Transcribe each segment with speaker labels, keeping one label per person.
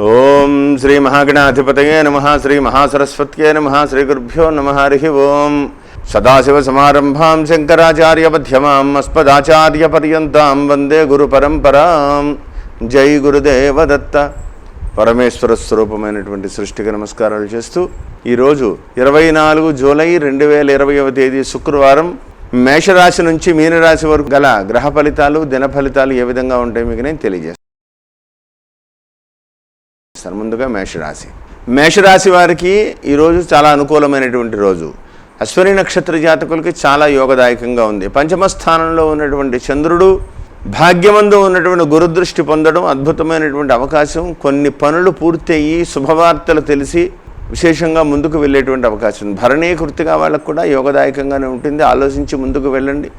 Speaker 1: ఓం శ్రీ మహాగణాధిపతయే నమః. శ్రీ మహాసరస్వత్యే నమః. శ్రీ గురుభ్యో నమః. హరి ఓం. సదాశివసమారంభాం శంకరాచార్యమధ్యమాం అస్మదాచార్యపర్యంతాం వందే గురుపరంపరాం. జై గురుదేవదత్త. పరమేశ్వర స్వరూపమైనటువంటి సృష్టికి నమస్కారాలు చేస్తూ ఈరోజు 24 జూలై 2020 శుక్రవారం మేషరాశి నుంచి మీనరాశి వరకు గల గ్రహ ఫలితాలు, దిన ఫలితాలు ఏ విధంగా ఉంటాయి మీకు నేను తెలియజేస్తాను. ముందుగా మేషరాశి వారికి ఈరోజు చాలా అనుకూలమైనటువంటి రోజు. అశ్విని నక్షత్ర జాతకులకి చాలా యోగదాయకంగా ఉంది. పంచమ స్థానంలో ఉన్నటువంటి చంద్రుడు భాగ్యమందు ఉన్నటువంటి గురుదృష్టి పొందడం అద్భుతమైనటువంటి అవకాశం. కొన్ని పనులు పూర్తయ్యి శుభవార్తలు తెలిసి విశేషంగా ముందుకు వెళ్ళేటువంటి అవకాశం. భరణీ కృతిగా వాళ్ళకు కూడా యోగదాయకంగానే ఉంటుంది. ఆలోచించి ముందుకు వెళ్ళండి.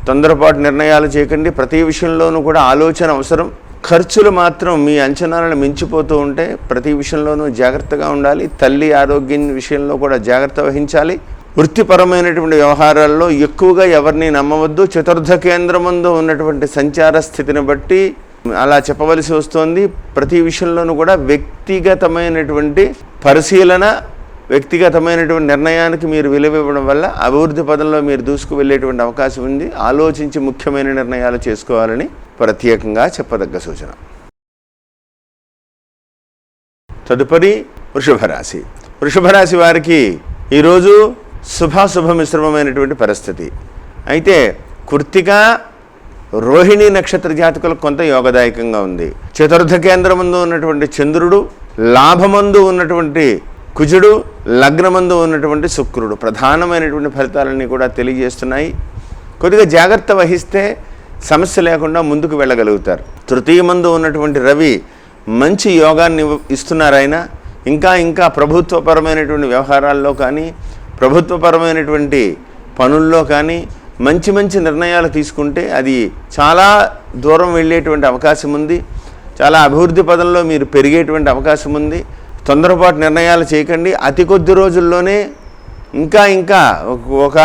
Speaker 1: తొందరపాటు నిర్ణయాలు చేయకండి. ప్రతి విషయంలోనూ కూడా ఆలోచన అవసరం. ఖర్చులు మాత్రం మీ అంచనాలను మించిపోతూ ఉంటే ప్రతి విషయంలోనూ జాగ్రత్తగా ఉండాలి. తల్లి ఆరోగ్యం విషయంలో కూడా జాగ్రత్త వహించాలి. వృత్తిపరమైనటువంటి వ్యవహారాల్లో ఎక్కువగా ఎవరిని నమ్మవద్దు. చతుర్థ కేంద్రమందు ఉన్నటువంటి సంచార స్థితిని బట్టి అలా చెప్పవలసి వస్తుంది. ప్రతి విషయంలోనూ కూడా వ్యక్తిగతమైనటువంటి పరిశీలన, వ్యక్తిగతమైనటువంటి నిర్ణయానికి మీరు విలువ ఇవ్వడం వల్ల అభివృద్ధి పదంలో మీరు దూసుకు వెళ్ళేటువంటి అవకాశం ఉంది. ఆలోచించి ముఖ్యమైన నిర్ణయాలు చేసుకోవాలని ప్రత్యేకంగా చెప్పదగ్గ సూచన. తదుపరి వృషభ రాశి వారికి ఈరోజు శుభాశుభ మిశ్రమమైనటువంటి పరిస్థితి. అయితే కృత్తిక, రోహిణి నక్షత్ర జాతకులకు కొంత యోగదాయకంగా ఉంది. చతుర్థ కేంద్రమందు ఉన్నటువంటి చంద్రుడు, లాభమందు ఉన్నటువంటి కుజుడు, లగ్నమందు ఉన్నటువంటి శుక్రుడు ప్రధానమైనటువంటి ఫలితాలన్నీ కూడా తెలియజేస్తున్నాయి. కొద్దిగా జాగ్రత్త వహిస్తే సమస్య లేకుండా ముందుకు వెళ్ళగలుగుతారు. తృతీయమందు ఉన్నటువంటి రవి మంచి యోగాన్ని ఇస్తున్నారు. ఆయన ఇంకా ప్రభుత్వపరమైనటువంటి వ్యవహారాల్లో కానీ, ప్రభుత్వపరమైనటువంటి పనుల్లో కానీ మంచి నిర్ణయాలు తీసుకుంటే అది చాలా దూరం వెళ్ళేటువంటి అవకాశం ఉంది. చాలా అభివృద్ధి పదంలో మీరు పెరిగేటువంటి అవకాశం ఉంది. తొందరపాటు నిర్ణయాలు చేయకండి. అతి కొద్ది రోజుల్లోనే ఇంకా ఒక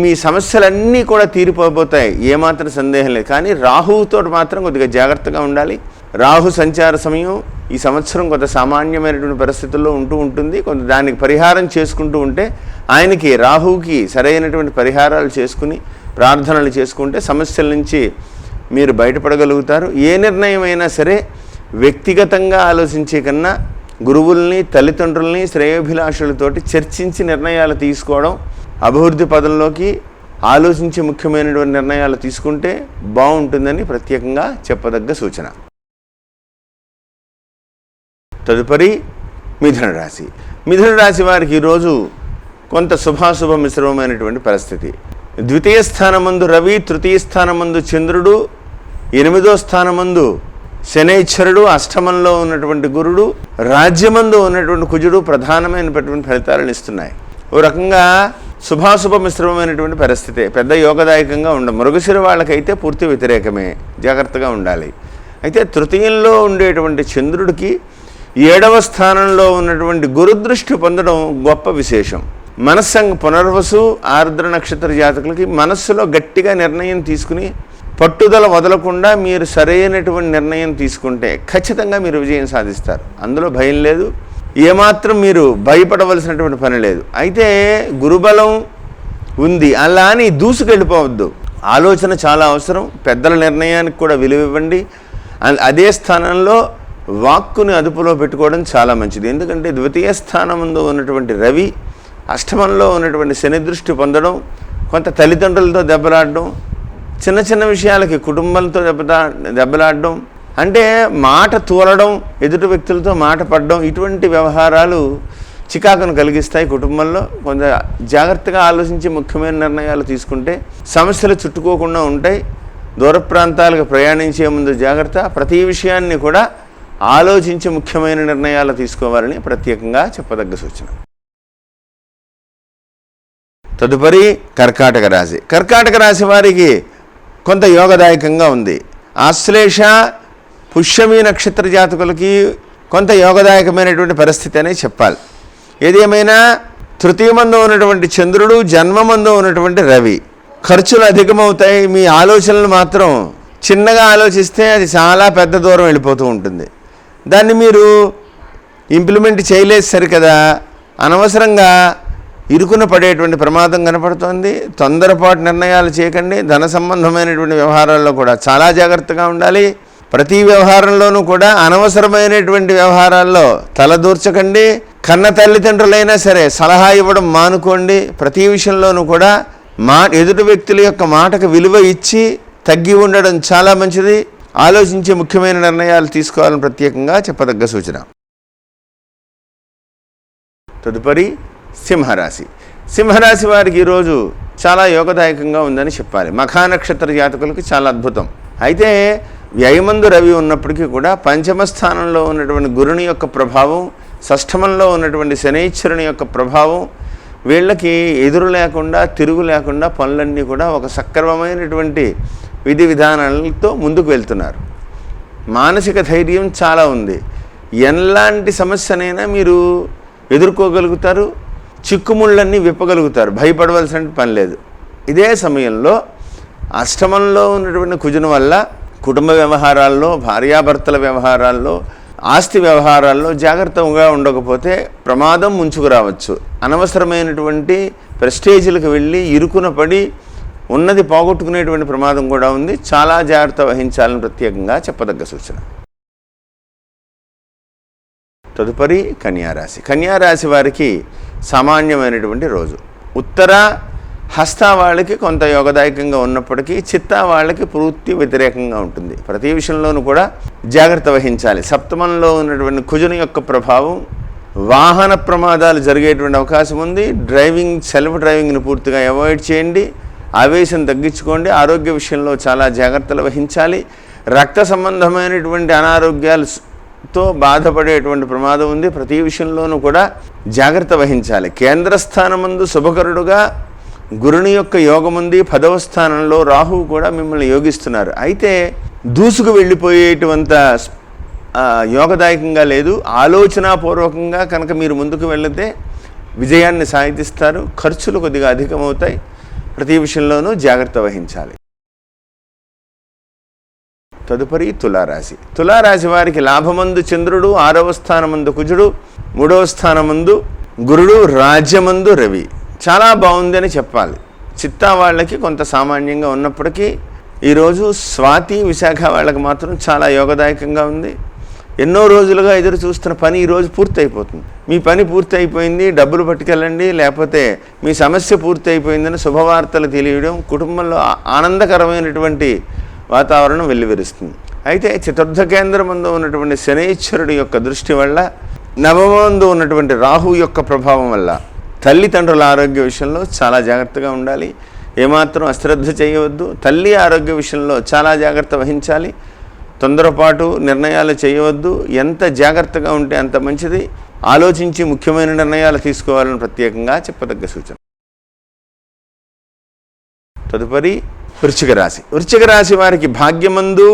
Speaker 1: మీ సమస్యలన్నీ కూడా తీరిపోతాయి. ఏమాత్రం సందేహం లేదు. కానీ రాహువుతో మాత్రం కొద్దిగా జాగ్రత్తగా ఉండాలి. రాహు సంచార సమయం ఈ సంవత్సరం కొంత సామాన్యమైనటువంటి పరిస్థితుల్లో ఉంటుంది. కొంత దానికి పరిహారం చేసుకుంటూ ఉంటే ఆయనకి, రాహువుకి సరైనటువంటి పరిహారాలు చేసుకుని ప్రార్థనలు చేసుకుంటే సమస్యల నుంచి మీరు బయటపడగలుగుతారు. ఏ నిర్ణయం అయినా సరే వ్యక్తిగతంగా ఆలోచించే కన్నా గురువుల్ని, తల్లిదండ్రుల్ని, శ్రేయోభిలాషులతోటి చర్చించి నిర్ణయాలు తీసుకోవడం, అభివృద్ధి పదంలోకి ఆలోచించి ముఖ్యమైనటువంటి నిర్ణయాలు తీసుకుంటే బాగుంటుందని ప్రత్యేకంగా చెప్పదగ్గ సూచన. తదుపరి మిథున రాశి వారికి ఈరోజు కొంత శుభాశుభ మిశ్రమమైనటువంటి పరిస్థితి. ద్వితీయ స్థానమందు రవి, తృతీయ స్థానమందు చంద్రుడు, 8వ స్థానమందు శనైశ్వరుడు, అష్టమంలో ఉన్నటువంటి గురుడు, రాజ్యమందు ఉన్నటువంటి కుజుడు ప్రధానమైనటువంటి ఫలితాలను ఇస్తున్నాయి. ఓ రకంగా శుభాశుభ మిశ్రమమైనటువంటి పరిస్థితి. పెద్ద యోగదాయకంగా ఉండదు. మృగశిర వాళ్ళకైతే పూర్తి వ్యతిరేకమే. జాగ్రత్తగా ఉండాలి. అయితే తృతీయంలో ఉండేటువంటి చంద్రుడికి 7వ స్థానంలో ఉన్నటువంటి గురుదృష్టి పొందడం గొప్ప విశేషం. పునర్వసు, ఆర్ద్ర నక్షత్ర జాతకులకి మనస్సులో గట్టిగా నిర్ణయం తీసుకుని పట్టుదల వదలకుండా మీరు సరైనటువంటి నిర్ణయం తీసుకుంటే ఖచ్చితంగా మీరు విజయం సాధిస్తారు. అందులో భయం లేదు. ఏమాత్రం మీరు భయపడవలసినటువంటి పని లేదు. అయితే గురుబలం ఉంది అలా అని దూసుకెళ్ళిపోవద్దు. ఆలోచన చాలా అవసరం. పెద్దల నిర్ణయానికి కూడా విలువ ఇవ్వండి. అదే స్థానంలో వాక్కుని అదుపులో పెట్టుకోవడం చాలా మంచిది. ఎందుకంటే ద్వితీయ స్థానంలో ఉన్నటువంటి రవి, అష్టమంలో ఉన్నటువంటి శని దృష్టి పొందడం, కొంత తల్లిదండ్రులతో దెబ్బలాడడం, చిన్న విషయాలకి కుటుంబంతో దెబ్బలాడడం, అంటే మాట తూలడం, ఎదుటి వ్యక్తులతో మాట పడడం, ఇటువంటి వ్యవహారాలు చికాకును కలిగిస్తాయి కుటుంబంలో. కొంత జాగ్రత్తగా ఆలోచించి ముఖ్యమైన నిర్ణయాలు తీసుకుంటే సమస్యలు చుట్టుకోకుండా ఉంటాయి. దూర ప్రాంతాలకు ప్రయాణించే ముందు జాగ్రత్త. ప్రతి విషయాన్ని కూడా ఆలోచించి ముఖ్యమైన నిర్ణయాలు తీసుకోవాలని ప్రత్యేకంగా చెప్పదగ్గ సూచన. తదుపరి కర్కాటక రాశి వారికి కొంత యోగదాయకంగా ఉంది. ఆశ్లేష, పుష్యమి నక్షత్ర జాతకులకి కొంత యోగదాయకమైనటువంటి పరిస్థితి అనే చెప్పాలి. ఏదేమైనా తృతీయమందు ఉన్నటువంటి చంద్రుడు, జన్మమందు ఉన్నటువంటి రవి ఖర్చులు అధికమవుతాయి. మీ ఆలోచనలు మాత్రం చిన్నగా ఆలోచిస్తే అది చాలా పెద్ద దూరం వెళ్ళిపోతూ ఉంటుంది. దాన్ని మీరు ఇంప్లిమెంట్ చేయలేదు సరికదా, అనవసరంగా ఇరుకున పడేటువంటి ప్రమాదం కనపడుతోంది. తొందరపాటు నిర్ణయాలు చేయకండి. ధన సంబంధమైనటువంటి వ్యవహారాల్లో కూడా చాలా జాగ్రత్తగా ఉండాలి. ప్రతి వ్యవహారంలోనూ కూడా అనవసరమైనటువంటి వ్యవహారాల్లో తలదూర్చకండి. కన్న తల్లిదండ్రులైనా సరే సలహా ఇవ్వడం మానుకోండి. ప్రతి విషయంలోనూ కూడా ఎదుటి వ్యక్తుల యొక్క మాటకు విలువ ఇచ్చి తగ్గి ఉండడం చాలా మంచిది. ఆలోచించి ముఖ్యమైన నిర్ణయాలు తీసుకోవాలని ప్రత్యేకంగా చెప్పదగ్గ సూచన. తదుపరి సింహరాశి. సింహరాశి వారికి ఈరోజు చాలా యోగదాయకంగా ఉందని చెప్పాలి. మఖా నక్షత్ర జాతకులకు చాలా అద్భుతం. అయితే వ్యయమందు రవి ఉన్నప్పటికీ కూడా పంచమ స్థానంలో ఉన్నటువంటి గురుని యొక్క ప్రభావం, షష్ఠమంలో ఉన్నటువంటి శనైశ్వరుని యొక్క ప్రభావం వీళ్ళకి ఎదురు లేకుండా తిరుగు లేకుండా పనులన్నీ కూడా ఒక సక్రమమైనటువంటి విధి విధానాలతో ముందుకు వెళ్తున్నారు. మానసిక ధైర్యం చాలా ఉంది. ఎలాంటి సమస్యనైనా మీరు ఎదుర్కోగలుగుతారు. చిక్కుముళ్ళన్నీ విప్పగలుగుతారు. భయపడవలసిన పని లేదు. ఇదే సమయంలో అష్టమంలో ఉన్నటువంటి కుజుని వల్ల కుటుంబ వ్యవహారాల్లో, భార్యాభర్తల వ్యవహారాల్లో, ఆస్తి వ్యవహారాల్లో జాగ్రత్తగా ఉండకపోతే ప్రమాదం ముంచుకు రావచ్చు. అనవసరమైనటువంటి ప్రెస్టేజీలకు వెళ్ళి ఇరుకున పడి ఉన్నది పోగొట్టుకునేటువంటి ప్రమాదం కూడా ఉంది. చాలా జాగ్రత్త వహించాలని ప్రత్యేకంగా చెప్పదగ్గ సూచన. తదుపరి కన్యారాశి. కన్యారాశి వారికి సామాన్యమైనటువంటి రోజు. ఉత్తర హస్త వాళ్ళకి కొంత యోగదాయకంగా ఉన్నప్పటికీ చిత్తా వాళ్ళకి పూర్తి వ్యతిరేకంగా ఉంటుంది. ప్రతి విషయంలోనూ కూడా జాగ్రత్త వహించాలి. సప్తమంలో ఉన్నటువంటి కుజుని యొక్క ప్రభావం, వాహన ప్రమాదాలు జరిగేటువంటి అవకాశం ఉంది. సెల్ఫ్ డ్రైవింగ్ని పూర్తిగా అవాయిడ్ చేయండి. ఆవేశం తగ్గించుకోండి. ఆరోగ్య విషయంలో చాలా జాగ్రత్తలు వహించాలి. రక్త సంబంధమైనటువంటి అనారోగ్యాలతో బాధపడేటువంటి ప్రమాదం ఉంది. ప్రతి విషయంలోనూ కూడా జాగ్రత్త వహించాలి. కేంద్రస్థానమందు శుభకరుడుగా గురుని యొక్క యోగముంది. 10వ స్థానంలో రాహువు కూడా మిమ్మల్ని యోగిస్తున్నారు. అయితే దూసుకు వెళ్ళిపోయేటువంటి యోగదాయకంగా లేదు. ఆలోచనాపూర్వకంగా కనుక మీరు ముందుకు వెళితే విజయాన్ని సాధిస్తారు. ఖర్చులు కొద్దిగా అధికమవుతాయి. ప్రతి విషయంలోనూ జాగ్రత్త వహించాలి. తదుపరి తులారాశి. తులారాశి వారికి లాభమందు చంద్రుడు, 6వ స్థానమందు కుజుడు, 3వ స్థానమందు గురుడు, రాజ్యమందు రవి. చాలా బాగుంది అని చెప్పాలి. చిత్తా వాళ్ళకి కొంత సామాన్యంగా ఉన్నప్పటికీ ఈరోజు స్వాతి, విశాఖ వాళ్ళకి మాత్రం చాలా యోగదాయకంగా ఉంది. ఎన్నో రోజులుగా ఎదురు చూస్తున్న పని ఈరోజు పూర్తి అయిపోతుంది. మీ పని పూర్తి అయిపోయింది, డబ్బులు పట్టుకెళ్ళండి, లేకపోతే మీ సమస్య పూర్తి అయిపోయిందని శుభవార్తలు తెలియడం, కుటుంబంలో ఆనందకరమైనటువంటి వాతావరణం వెల్లివిరుస్తుంది. అయితే చతుర్థ కేంద్రమందు ఉన్నటువంటి శనైశ్వరుడి యొక్క దృష్టి వల్ల, నవమందు ఉన్నటువంటి రాహు యొక్క ప్రభావం వల్ల తల్లిదండ్రుల ఆరోగ్య విషయంలో చాలా జాగ్రత్తగా ఉండాలి. ఏమాత్రం అశ్రద్ధ చేయవద్దు. తల్లి ఆరోగ్య విషయంలో చాలా జాగ్రత్త వహించాలి. తొందరపాటు నిర్ణయాలు చేయవద్దు. ఎంత జాగ్రత్తగా ఉంటే అంత మంచిది. ఆలోచించి ముఖ్యమైన నిర్ణయాలు తీసుకోవాలని ప్రత్యేకంగా చెప్పదగ్గ సూచన. తదుపరి వృశ్చిక రాశి. వృశ్చిక రాశి వారికి భాగ్యమందు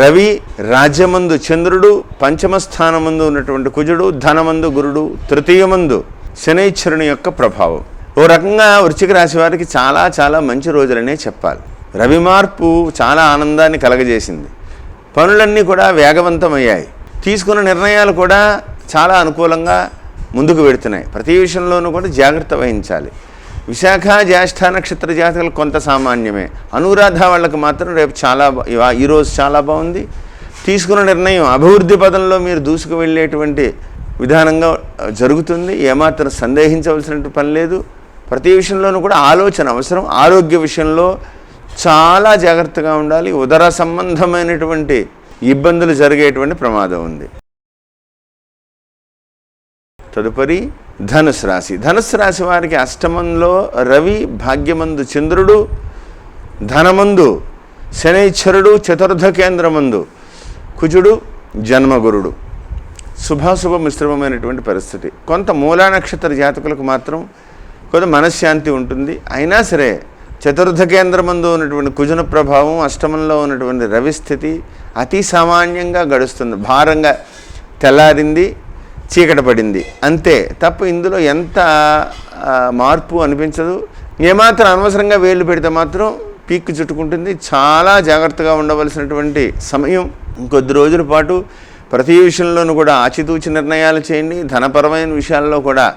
Speaker 1: రవి, రాజ్యమందు చంద్రుడు, పంచమ స్థానమందు ఉన్నటువంటి కుజుడు, ధనమందు గురుడు, తృతీయమందు శనైశ్వరుని యొక్క ప్రభావం. ఓ రకంగా వృశ్చిక రాశి వారికి చాలా చాలా మంచి రోజులనే చెప్పాలి. రవి మార్పు చాలా ఆనందాన్ని కలగజేసింది. పనులన్నీ కూడా వేగవంతమయ్యాయి. తీసుకున్న నిర్ణయాలు కూడా చాలా అనుకూలంగా ముందుకు వెడుతున్నాయి. ప్రతి విషయంలోనూ కూడా జాగ్రత్త వహించాలి. విశాఖ, జ్యేష్ఠ నక్షత్ర జాతకులు కొంత సామాన్యమే. అనురాధ వాళ్ళకి మాత్రం రేపు ఈరోజు చాలా బాగుంది. తీసుకున్న నిర్ణయం అభివృద్ధి పదంలో మీరు దూసుకు వెళ్ళేటువంటి విధానంగా జరుగుతుంది. ఏమాత్రం సందేహించవలసిన పని లేదు. ప్రతి విషయంలోనూ కూడా ఆలోచన అవసరం. ఆరోగ్య విషయంలో చాలా జాగ్రత్తగా ఉండాలి. ఉదర సంబంధమైనటువంటి ఇబ్బందులు జరిగేటువంటి ప్రమాదం ఉంది. తదుపరి ధనుసు రాశి. ధనుసు రాశి వారికి అష్టమంలో రవి, భాగ్యమందు చంద్రుడు, ధనమందు శనైశ్వరుడు, చతుర్థ కేంద్రమందు కుజుడు, జన్మగురుడు. శుభాశుభ మిశ్రమమైనటువంటి పరిస్థితి. కొంత మూలా నక్షత్ర జాతకులకు మాత్రం కొంత మనశ్శాంతి ఉంటుంది. అయినా సరే చతుర్థ కేంద్రమందు ఉన్నటువంటి కుజున ప్రభావం, అష్టమంలో ఉన్నటువంటి రవి స్థితి అతి సామాన్యంగా గడుస్తుంది. భారంగా తెల్లారింది, చీకట పడింది, అంతే తప్ప ఇందులో ఎంత మార్పు అనిపించదు. ఏమాత్రం అనవసరంగా వేళ్ళు పెడితే మాత్రం పీక్కు చుట్టుకుంటుంది. చాలా జాగ్రత్తగా ఉండవలసినటువంటి సమయం. ఇంకొద్ది రోజుల పాటు ప్రతి విషయంలోనూ కూడా ఆచితూచి నిర్ణయాలు చేయండి. ధనపరమైన విషయాల్లో కూడా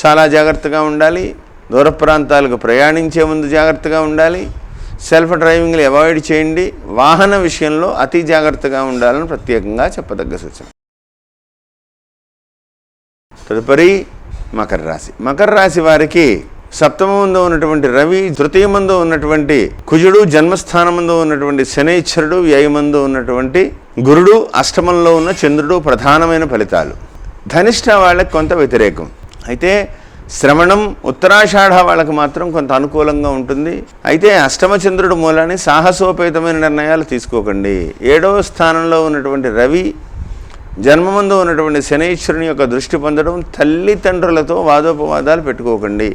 Speaker 1: చాలా జాగ్రత్తగా ఉండాలి. దూర ప్రాంతాలకు ప్రయాణించే ముందు జాగ్రత్తగా ఉండాలి. సెల్ఫ్ డ్రైవింగ్లు అవాయిడ్ చేయండి. వాహన విషయంలో అతి జాగ్రత్తగా ఉండాలని ప్రత్యేకంగా చెప్పదగ్గ సూచన. తదుపరి మకర రాశి. మకర రాశి వారికి సప్తమంలో ఉన్నటువంటి రవి, తృతీయమందు ఉన్నటువంటి కుజుడు, జన్మస్థానమందు ఉన్నటువంటి శనైశ్వరుడు, వ్యయమందు ఉన్నటువంటి గురుడు, అష్టమంలో ఉన్న చంద్రుడు ప్రధానమైన ఫలితాలు. ధనిష్ట వాళ్ళకి కొంత వ్యతిరేకం. అయితే శ్రవణం, ఉత్తరాషాఢ వాళ్ళకి మాత్రం కొంత అనుకూలంగా ఉంటుంది. అయితే అష్టమ చంద్రుడు మూలాన్ని సాహసోపేతమైన నిర్ణయాలు తీసుకోకండి. 7వ స్థానంలో ఉన్నటువంటి రవి, జన్మమందు ఉన్నటువంటి శనైశ్వరుని యొక్క దృష్టి పొందడం, తల్లిదండ్రులతో వాదోపవాదాలు పెట్టుకోకండి.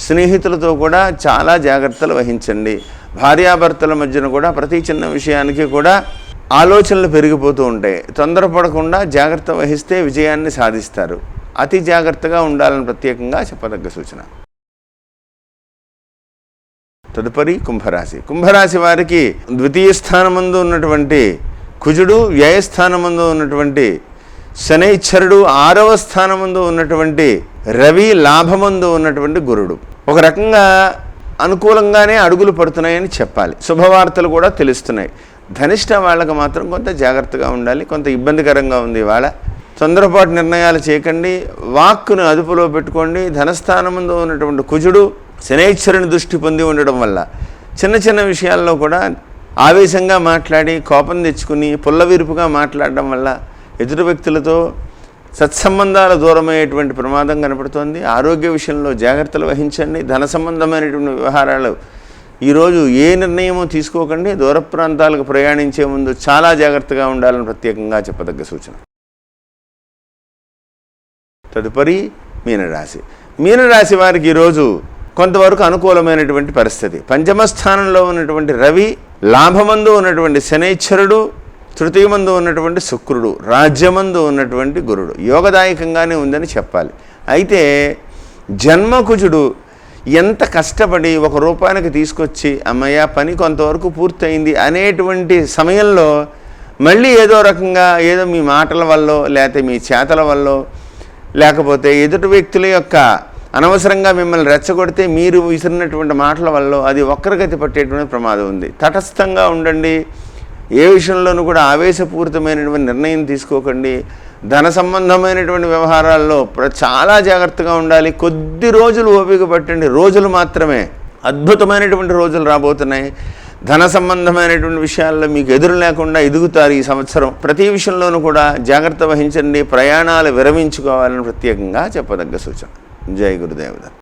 Speaker 1: స్నేహితులతో కూడా చాలా జాగ్రత్తలు వహించండి. భార్యాభర్తల మధ్యన కూడా ప్రతి చిన్న విషయానికి కూడా ఆలోచనలు పెరిగిపోతూ ఉంటాయి. తొందరపడకుండా జాగ్రత్త వహిస్తే విజయాన్ని సాధిస్తారు. అతి జాగ్రత్తగా ఉండాలని ప్రత్యేకంగా చెప్పదగ్గ సూచన. తదుపరి కుంభరాశి. కుంభరాశి వారికి ద్వితీయ స్థానమందు ఉన్నటువంటి కుజుడు, వ్యయస్థానమందు ఉన్నటువంటి శనైశ్వరుడు, 6వ స్థానమందు ఉన్నటువంటి రవి, లాభమందు ఉన్నటువంటి గురుడు ఒక రకంగా అనుకూలంగానే అడుగులు పడుతున్నాయని చెప్పాలి. శుభవార్తలు కూడా తెలుస్తున్నాయి. ధనిష్ట వాళ్ళకు మాత్రం కొంత జాగ్రత్తగా ఉండాలి. కొంత ఇబ్బందికరంగా ఉంది ఇవాళ. తొందరపాటు నిర్ణయాలు చేయకండి. వాక్కును అదుపులో పెట్టుకోండి. ధనస్థానమందు ఉన్నటువంటి కుజుడు శనైశ్వరుని దృష్టి పొంది ఉండడం వల్ల చిన్న చిన్న విషయాల్లో కూడా ఆవేశంగా మాట్లాడి కోపం తెచ్చుకుని పుల్లవిరుపుగా మాట్లాడడం వల్ల ఎదుటి వ్యక్తులతో సత్సంబంధాల దూరమయ్యేటువంటి ప్రమాదం కనపడుతోంది. ఆరోగ్య విషయంలో జాగ్రత్తలు వహించండి. ధన సంబంధమైనటువంటి వ్యవహారాలు ఈరోజు ఏ నిర్ణయమో తీసుకోకండి. దూర ప్రాంతాలకు ప్రయాణించే ముందు చాలా జాగ్రత్తగా ఉండాలని ప్రత్యేకంగా చెప్పదగ్గ సూచన. తదుపరి మీనరాశి. మీనరాశి వారికి ఈరోజు కొంతవరకు అనుకూలమైనటువంటి పరిస్థితి. పంచమ స్థానంలో ఉన్నటువంటి రవి, లాభమందు ఉన్నటువంటి శనైశ్వరుడు, తృతీయమందు ఉన్నటువంటి శుక్రుడు, రాజ్యమందు ఉన్నటువంటి గురుడు యోగదాయకంగానే ఉందని చెప్పాలి. అయితే జన్మకుజుడు ఎంత కష్టపడి 1 రూపానికి తీసుకొచ్చి అమ్మయ్య పని కొంతవరకు పూర్తయింది అనేటువంటి సమయంలో మళ్ళీ ఏదో రకంగా ఏదో మీ మాటల వల్ల లేకపోతే మీ చేతల వల్ల లేకపోతే ఎదుటి వ్యక్తుల యొక్క అనవసరంగా మిమ్మల్ని రెచ్చగొడితే మీరు విసిరినటువంటి మాటల వల్ల అది వక్రగతి పట్టేటువంటి ప్రమాదం ఉంది. తటస్థంగా ఉండండి. ఏ విషయంలోనూ కూడా ఆవేశపూరితమైనటువంటి నిర్ణయం తీసుకోకండి. ధన సంబంధమైనటువంటి వ్యవహారాల్లో చాలా జాగ్రత్తగా ఉండాలి. కొద్ది రోజులు ఓపిక పట్టండి. రోజులు మాత్రమే. అద్భుతమైనటువంటి రోజులు రాబోతున్నాయి. ధన సంబంధమైనటువంటి విషయాల్లో మీకు ఎదురు లేకుండా ఎదుగుతారు ఈ సంవత్సరం. ప్రతి విషయంలోనూ కూడా జాగ్రత్త వహించండి. ప్రయాణాలు విరమించుకోవాలని ప్రత్యేకంగా చెప్పదగ్గ సూచన. జై గురుదేవదత్త.